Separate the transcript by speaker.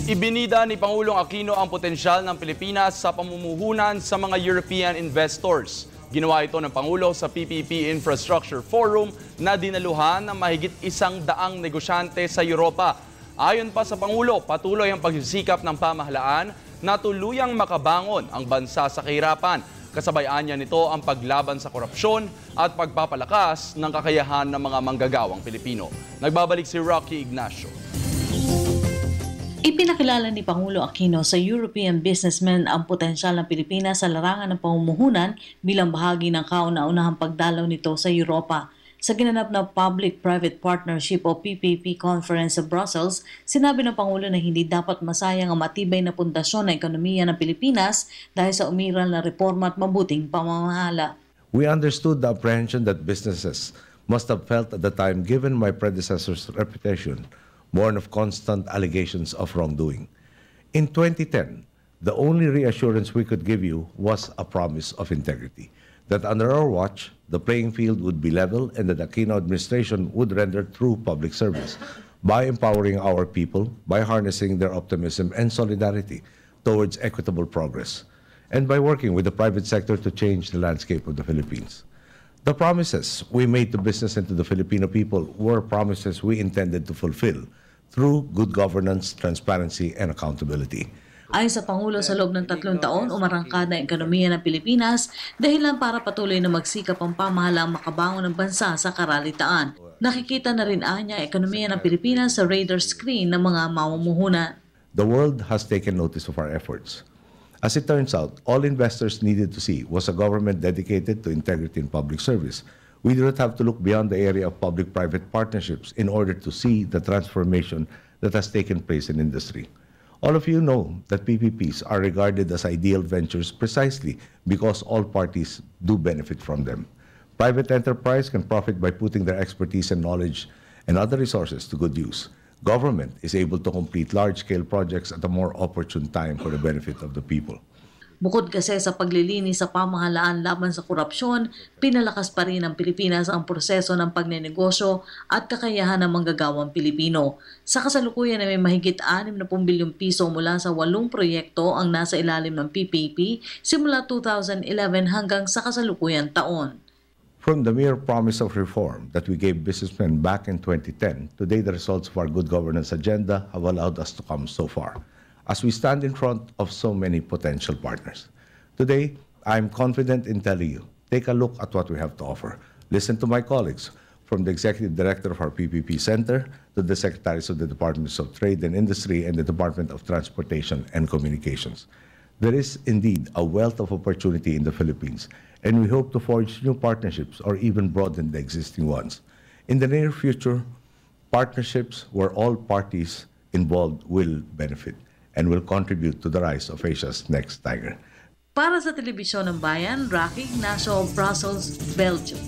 Speaker 1: Ibinida ni Pangulong Aquino ang potensyal ng Pilipinas sa pamumuhunan sa mga European investors. Ginawa ito ng Pangulo sa PPP Infrastructure Forum na dinaluhan ng mahigit 100 negosyante sa Europa. Ayon pa sa Pangulo, patuloy ang pagsisikap ng pamahalaan na tuluyang makabangon ang bansa sa kahirapan. Kasabayan niya nito ang paglaban sa korupsyon at pagpapalakas ng kakayahan ng mga manggagawang Pilipino. Nagbabalik si Rocky Ignacio.
Speaker 2: Ipinakilala ni Pangulo Aquino sa European businessmen ang potensyal ng Pilipinas sa larangan ng pamumuhunan bilang bahagi ng kauna-unahang pagdalaw nito sa Europa. Sa ginanap na Public-Private Partnership o PPP Conference sa Brussels, sinabi ng Pangulo na hindi dapat masayang ang matibay na pundasyon ng ekonomiya ng Pilipinas dahil sa umiral na reforma at mabuting pamamahala.
Speaker 3: We understood the apprehension that businesses must have felt at the time given my predecessor's reputation born of constant allegations of wrongdoing. In 2010, the only reassurance we could give you was a promise of integrity, that under our watch, the playing field would be level and that the Aquino administration would render true public service by empowering our people, by harnessing their optimism and solidarity towards equitable progress, and by working with the private sector to change the landscape of the Philippines. The promises we made to business and to the Filipino people were promises we intended to fulfill through good governance, transparency, and accountability.
Speaker 2: Ayon sa Pangulo, sa loob ng 3 taon, umarangkad na ekonomiya ng Pilipinas dahilan para patuloy na magsikap ang pamahalaang makabangon ng bansa sa karalitaan. Nakikita na rin anya ang ekonomiya ng Pilipinas sa radar screen ng mga mamumuhunan.
Speaker 3: The world has taken notice of our efforts. As it turns out, all investors needed to see was a government dedicated to integrity and public service. We do not have to look beyond the area of public-private partnerships in order to see the transformation that has taken place in industry. All of you know that PPPs are regarded as ideal ventures precisely because all parties do benefit from them. Private enterprise can profit by putting their expertise and knowledge and other resources to good use. Government is able to complete large-scale projects at a more opportune time for the benefit of the people.
Speaker 2: Bukod kasi sa paglilinis sa pamahalaan laban sa korupsyon, pinalakas pa rin ng Pilipinas ang proseso ng pagnenegosyo at kakayahan ng manggagawang Pilipino. Sa kasalukuyan na may mahigit 60 bilyong piso mula sa 8 proyekto ang nasa ilalim ng PPP simula 2011 hanggang sa kasalukuyang taon.
Speaker 3: From the mere promise of reform that we gave businessmen back in 2010, today the results of our good governance agenda have allowed us to come so far, as we stand in front of so many potential partners. Today, I'm confident in telling you, take a look at what we have to offer. Listen to my colleagues, from the Executive Director of our PPP Center to the Secretaries of the Departments of Trade and Industry and the Department of Transportation and Communications. There is indeed a wealth of opportunity in the Philippines, and we hope to forge new partnerships or even broaden the existing ones. In the near future, partnerships where all parties involved will benefit and will contribute to the rise of Asia's next tiger.
Speaker 2: Para sa Telebisyon ng Bayan, Rocky Ignacio, Brussels, Belgium.